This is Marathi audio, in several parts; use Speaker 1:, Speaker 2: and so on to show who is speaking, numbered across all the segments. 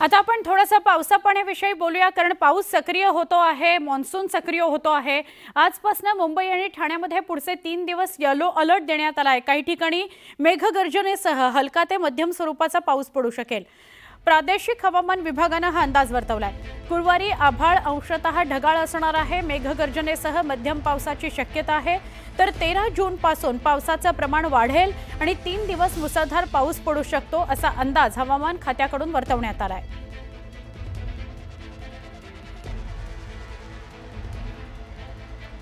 Speaker 1: आता आपण थोडासा पावसापाण्याविषयी बोलूया, कारण पाऊस सक्रिय होतो आहे, मॉन्सून सक्रिय होतो आहे। आजपासून मुंबई आणि ठाण्यामध्ये पुढचे 3 दिवस येलो अलर्ट देण्यात आला आहे। काही ठिकाणी मेघगर्जनेसह हलका ते मध्यम स्वरूपाचा पाऊस पडू शकेल। प्रादेशिक हवामान विभागाने हा अंदाज वर्तवलाय। गुरुवारी आभाळ अंशतः ढगाळ असणार आहे, मेघगर्जनेसह मध्यम पावसाची शक्यता आहे। तर 13 जून पासून पावसाचं प्रमाण वाढेल आणि 3 दिवस मुसळधार पाऊस पडू शकतो असा अंदाज हवामान खात्याकडून वर्तवण्यात आलाय।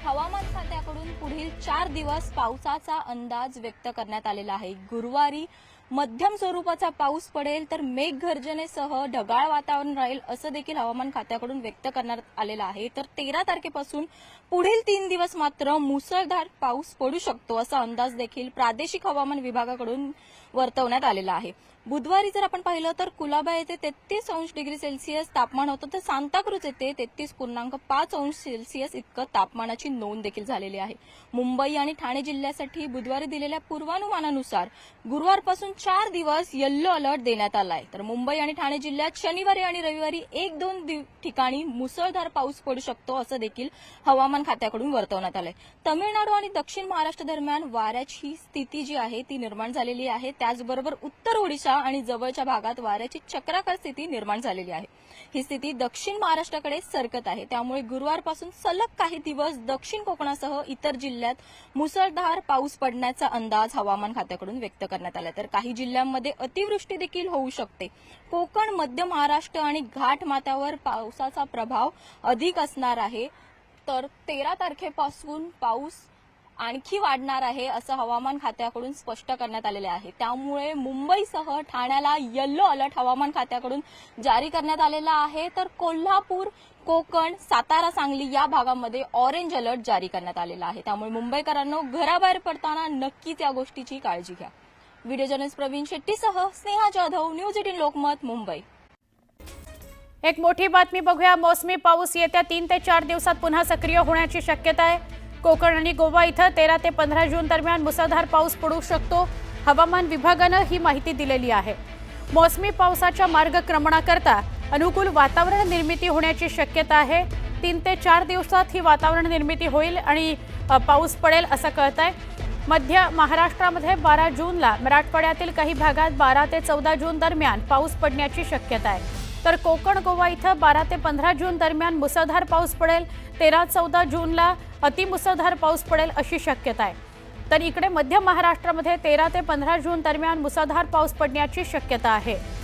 Speaker 2: हवामान खात्याकडून पुढील 4 दिवस पावसाचा अंदाज व्यक्त करण्यात आलेला आहे। गुरुवारी मध्यम स्वरूपाचा पाऊस पडेल, तर मेघगर्जनेसह ढगाळ वातावरण राहील असं देखील हवामान खात्याकडून व्यक्त करण्यात आलेलं आहे। तर 13 तारखेपासून पुढील 3 दिवस मात्र मुसळधार पाऊस पडू शकतो असा अंदाज देखील प्रादेशिक हवामान विभागाकडून वर्तवण्यात आलेला आहे। बुधवारी जर आपण पाहिलं तर कुलाबा येथे 33°C तापमान होतं, तर सांताक्रूज येथे 33.5° इतकं तापमानाची नोंद देखील झालेली आहे। मुंबई आणि ठाणे जिल्ह्यासाठी बुधवारी दिलेल्या पूर्वानुमानानुसार गुरुवारपासून 4 दिवस येलो अलर्ट देण्यात आलाय। तर मुंबई आणि ठाणे जिल्ह्यात शनिवारी आणि रविवारी 1-2 ठिकाणी मुसळधार पाऊस पडू शकतो असं देखील हवामान खात्याकडून वर्तवण्यात आलंय। तमिळनाडू आणि दक्षिण महाराष्ट्र दरम्यान वाऱ्याची स्थिती जी आहे ती निर्माण झालेली आहे। त्याचबरोबर उत्तर ओडिशा आणि जवळच्या भागात वाऱ्याची चक्राकार स्थिती निर्माण झालेली आहे। ही स्थिती दक्षिण महाराष्ट्राकडे सरकत आहे, त्यामुळे गुरुवारपासून सलग काही दिवस दक्षिण कोकणासह इतर जिल्ह्यात मुसळधार पाऊस पडण्याचा अंदाज हवामान खात्याकडून व्यक्त करण्यात आला। तर काही जिल्ह्यांमध्ये अतिवृष्टी देखील होऊ शकते। कोकण, मध्य महाराष्ट्र आणि घाट माथ्यावर पावसाचा प्रभाव अधिक असणार आहे। तर 13 तारखेपासून पाऊस आणखी वाढणार आहे असं हवामान खात्याकडून स्पष्ट करण्यात आलेले आहे। त्यामुळे मुंबईसह ठाण्याला येलो अलर्ट हवामान खात्याकडून जारी करण्यात आलेला आहे। तर कोल्हापूर, कोकण, सातारा, सांगली या भागामध्ये ऑरेंज अलर्ट जारी करण्यात आलेला आहे। त्यामुळे मुंबईकरांनो, घराबाहेर पडताना नक्कीच या गोष्टीची काळजी घ्या। व्हिडिओ जर्नलिस्ट प्रवीण शेट्टीसह स्नेहा जाधव, न्यूज 18 लोकमत, मुंबई।
Speaker 1: एक मोठी बातमी बघूया। मोसमी पाऊस येत्या 3 ते 4 दिवसात पुन्हा सक्रिय होण्याची शक्यता आहे। कोकण आणि गोवा इथं 13 ते 15 जून दरम्यान मुसळधार पाऊस पडू शकतो। हवामान विभागाने ही माहिती दिलेली आहे। मोसमी पावसाच्या मार्गक्रमणाकरता अनुकूल वातावरण निर्मिती होण्याची शक्यता आहे। 3 ते 4 दिवसात ही वातावरण निर्मिती होईल आणि पाऊस पडेल असं कळतंय। मध्य महाराष्ट्रामध्ये 12 जूनला, मराठवाड्यातील काही भागात 12 ते 14 जून दरम्यान पाऊस पडण्याची शक्यता आहे। तर कोकण, गोवा इथं 12 ते 15 जून दरम्यान मुसळधार पाऊस पडेल। 13-14 जूनला अतिमुसळधार पाऊस पडेल अशी शक्यता आहे। तर इकडे मध्य महाराष्ट्रामध्ये 13 ते 15 जून दरम्यान मुसळधार पाऊस पडण्याची शक्यता आहे।